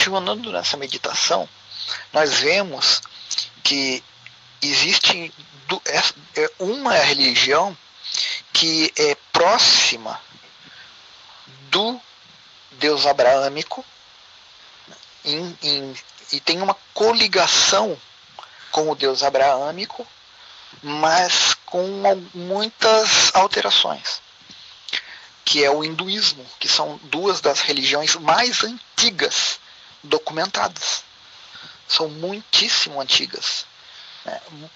continuando nessa meditação, nós vemos que existe uma religião que é próxima do Deus abraâmico e tem uma coligação com o Deus abraâmico, mas com muitas alterações, que é o hinduísmo, que são duas das religiões mais antigas documentadas. São muitíssimo antigas.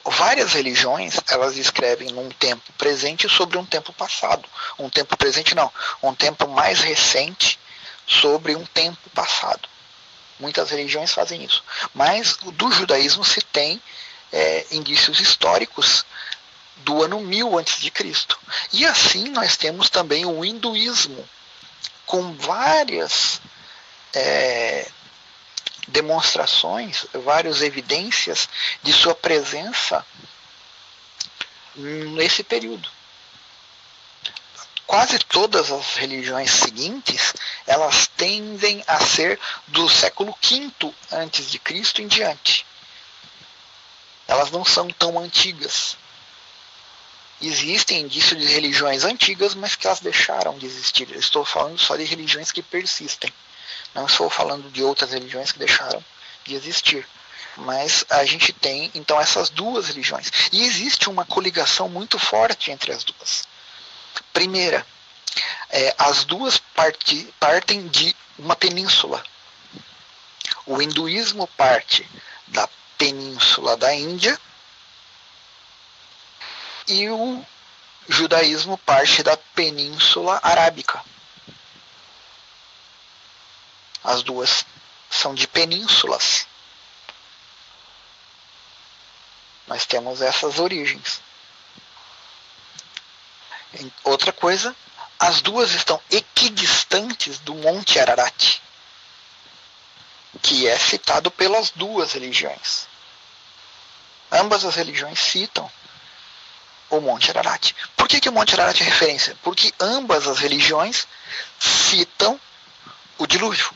Várias religiões, elas escrevem num tempo presente sobre um tempo passado. Um tempo presente não, um tempo mais recente sobre um tempo passado. Muitas religiões fazem isso. Mas do judaísmo se tem indícios históricos do ano 1000 a.C. E assim nós temos também o hinduísmo, com várias demonstrações, várias evidências de sua presença nesse período. Quase todas as religiões seguintes, elas tendem a ser do século V a.C. em diante. Elas não são tão antigas. Existem indícios de religiões antigas, mas que elas deixaram de existir. Eu estou falando só de religiões que persistem. Não estou falando de outras religiões que deixaram de existir. Mas a gente tem, então, essas duas religiões. E existe uma coligação muito forte entre as duas. Primeira, as duas partem de uma península. O hinduísmo parte da península da Índia e o judaísmo parte da península arábica. As duas são de penínsulas. Nós temos essas origens. Outra coisa, as duas estão equidistantes do Monte Ararat, que é citado pelas duas religiões. Ambas as religiões citam o Monte Ararat. Por que o Monte Ararat é referência? Porque ambas as religiões citam o dilúvio.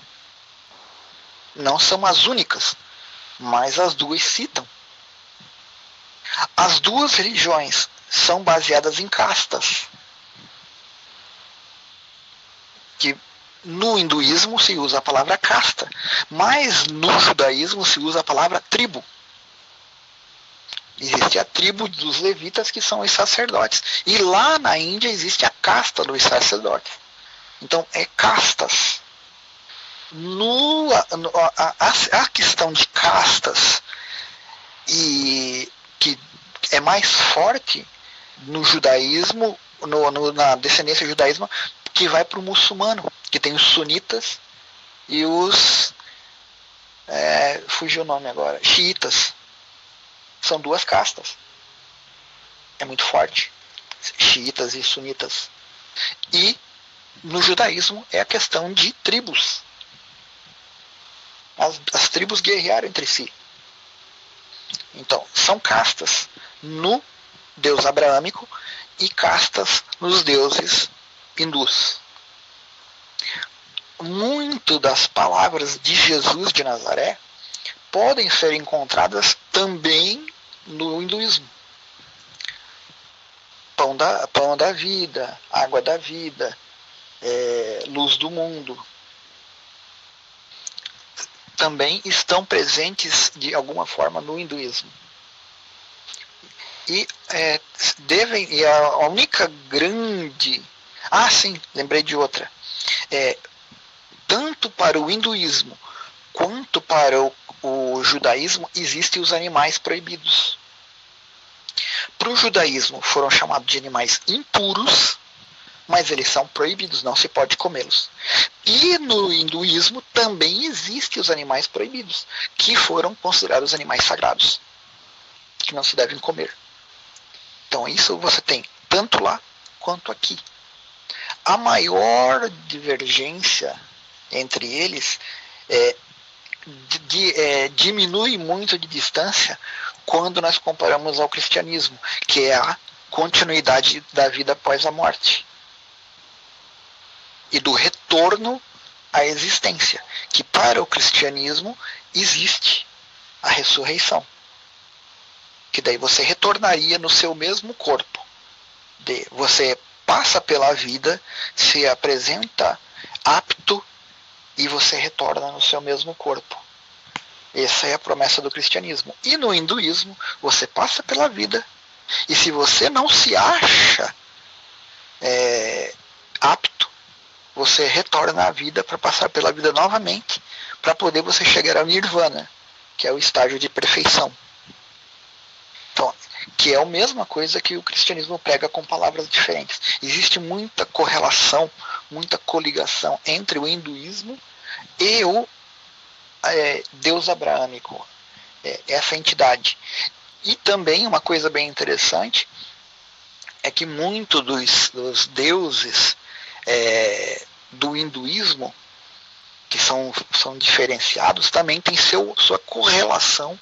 Não são as únicas, mas as duas citam. As duas religiões são baseadas em castas. Que no hinduísmo se usa a palavra casta, mas no judaísmo se usa a palavra tribo. Existe a tribo dos levitas, que são os sacerdotes. E lá na Índia existe a casta dos sacerdotes. Então, é castas. A questão de castas, e que é mais forte no judaísmo, na descendência do judaísmo, que vai para o muçulmano, que tem os sunitas e os fugiu o nome agora, xiitas. São duas castas. É muito forte. Xiitas e sunitas. E no judaísmo é a questão de tribos. As tribos guerrearam entre si. Então, são castas no Deus abraâmico e castas nos deuses hindus. Muito das palavras de Jesus de Nazaré podem ser encontradas também no hinduísmo. Pão da vida, água da vida, luz do mundo. Também estão presentes de alguma forma no hinduísmo. E a única grande... sim, lembrei de outra. Tanto para o hinduísmo quanto para o judaísmo existem os animais proibidos. Para o judaísmo foram chamados de animais impuros, mas eles são proibidos, não se pode comê-los. E no hinduísmo também existem os animais proibidos, que foram considerados animais sagrados, que não se devem comer. Então isso você tem tanto lá quanto aqui. A maior divergência entre eles diminui muito de distância quando nós comparamos ao cristianismo, que é a continuidade da vida após a morte e do retorno a existência, que para o cristianismo existe a ressurreição, que daí você retornaria no seu mesmo corpo. Você passa pela vida, se apresenta apto e você retorna no seu mesmo corpo. Essa é a promessa do cristianismo. E no hinduísmo, você passa pela vida e se você não se acha apto, você retorna à vida para passar pela vida novamente, para poder você chegar ao nirvana, que é o estágio de perfeição. Então, que é a mesma coisa que o cristianismo prega com palavras diferentes. Existe muita correlação, muita coligação entre o hinduísmo e o Deus abraâmico, essa entidade. E também uma coisa bem interessante é que muitos dos deuses do hinduísmo, que são diferenciados, também tem sua correlação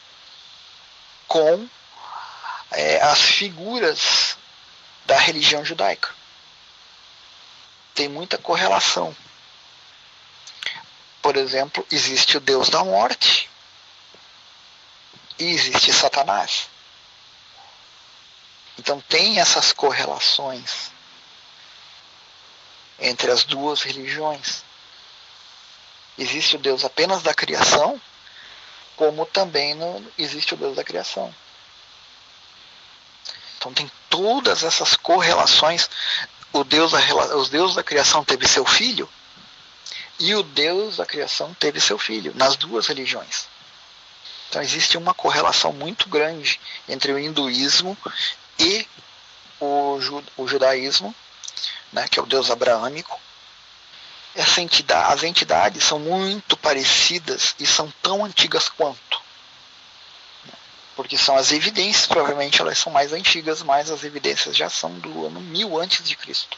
com as figuras da religião judaica. Tem muita correlação. Por exemplo, existe o Deus da morte e existe Satanás. Então tem essas correlações entre as duas religiões. Existe o Deus apenas da criação, como também existe o Deus da criação. Então tem todas essas correlações. Os deuses da criação teve seu filho, e o Deus da criação teve seu filho, nas duas religiões. Então existe uma correlação muito grande entre o hinduísmo e o judaísmo, né, que é o Deus abraâmico. As entidades são muito parecidas e são tão antigas quanto. Porque são as evidências, provavelmente elas são mais antigas, mas as evidências já são do ano 1000 antes de Cristo.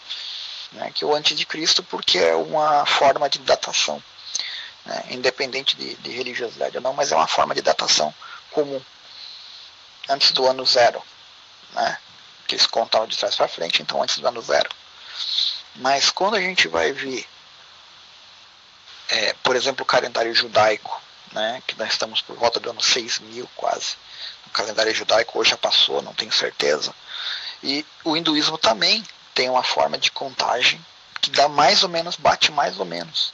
Né, que o antes de Cristo porque é uma forma de datação, né, independente de religiosidade ou não, mas é uma forma de datação comum, antes do ano 0, né, que eles contavam de trás para frente, então antes do ano 0. Mas quando a gente vai ver, por exemplo, o calendário judaico, né, que nós estamos por volta do ano 6000 quase, o calendário judaico hoje já passou, não tenho certeza, e o hinduísmo também tem uma forma de contagem que dá mais ou menos, bate mais ou menos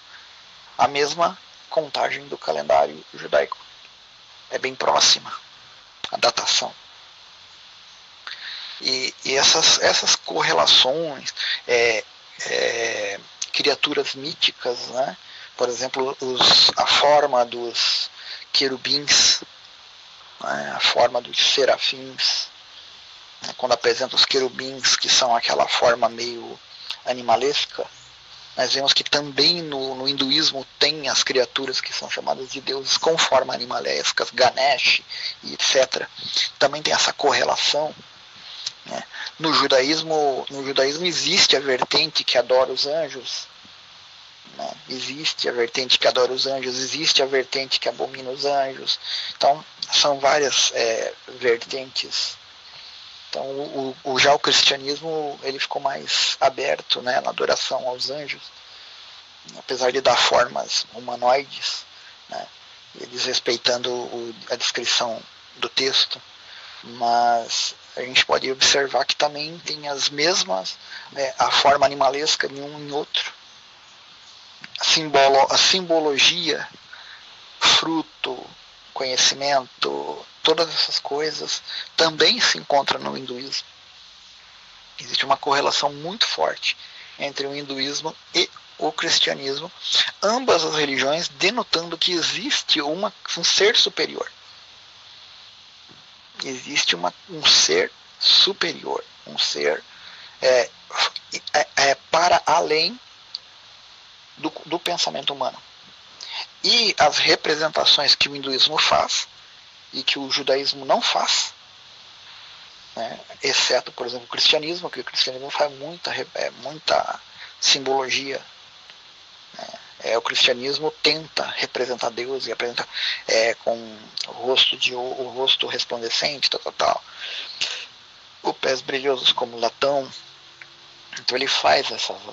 a mesma contagem do calendário judaico. É bem próxima a datação. E essas correlações, criaturas míticas, né? Por exemplo, a forma dos querubins, né? A forma dos serafins, quando apresenta os querubins, que são aquela forma meio animalesca, nós vemos que também no hinduísmo tem as criaturas que são chamadas de deuses com forma animalescas, Ganesh e etc. Também tem essa correlação. Né? No judaísmo existe a vertente que adora os anjos, né? Existe a vertente que adora os anjos, existe a vertente que abomina os anjos. Então, são várias vertentes. Então, já o cristianismo ele ficou mais aberto, né, na adoração aos anjos, apesar de dar formas humanoides, né, eles respeitando a descrição do texto, mas a gente pode observar que também tem as mesmas, a forma animalesca em um e outro, a simbologia, fruto, conhecimento, todas essas coisas também se encontram no hinduísmo. Existe uma correlação muito forte entre o hinduísmo e o cristianismo, ambas as religiões denotando que existe um ser superior. Existe um ser superior, um ser para além do pensamento humano. E as representações que o hinduísmo faz e que o judaísmo não faz, né, exceto, por exemplo, o cristianismo, que o cristianismo faz muita simbologia. Né, o cristianismo tenta representar Deus e apresenta com o rosto resplandecente, tal. O pés brilhosos como latão. Então ele faz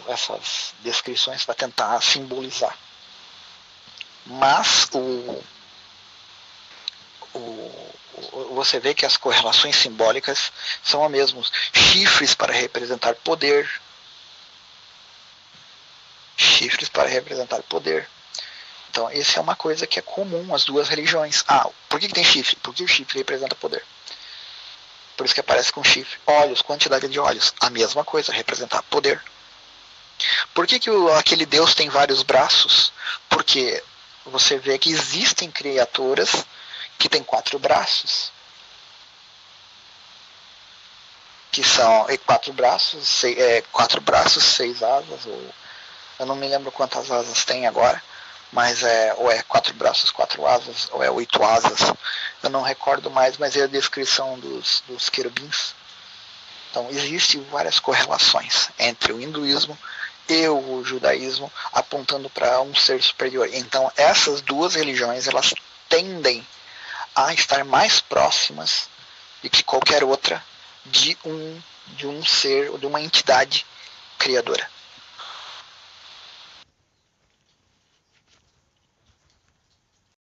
essas descrições para tentar simbolizar. Mas você vê que as correlações simbólicas são as mesmas. Chifres para representar poder. Chifres para representar poder. Então, essa é uma coisa que é comum às duas religiões. Por que tem chifre? Porque o chifre representa poder. Por isso que aparece com chifre. Olhos, quantidade de olhos. A mesma coisa, representar poder. Por que aquele Deus tem vários braços? Porque você vê que existem criaturas que têm 4 braços. Que são 4 braços, 6 asas, ou eu não me lembro quantas asas tem agora, mas ou é 4 braços, 4 asas, ou é 8 asas, eu não recordo mais, mas é a descrição dos querubins. Então, existem várias correlações entre o hinduísmo e o judaísmo, apontando para um ser superior. Então, essas duas religiões, elas tendem a estar mais próximas do que qualquer outra de um ser, de uma entidade criadora.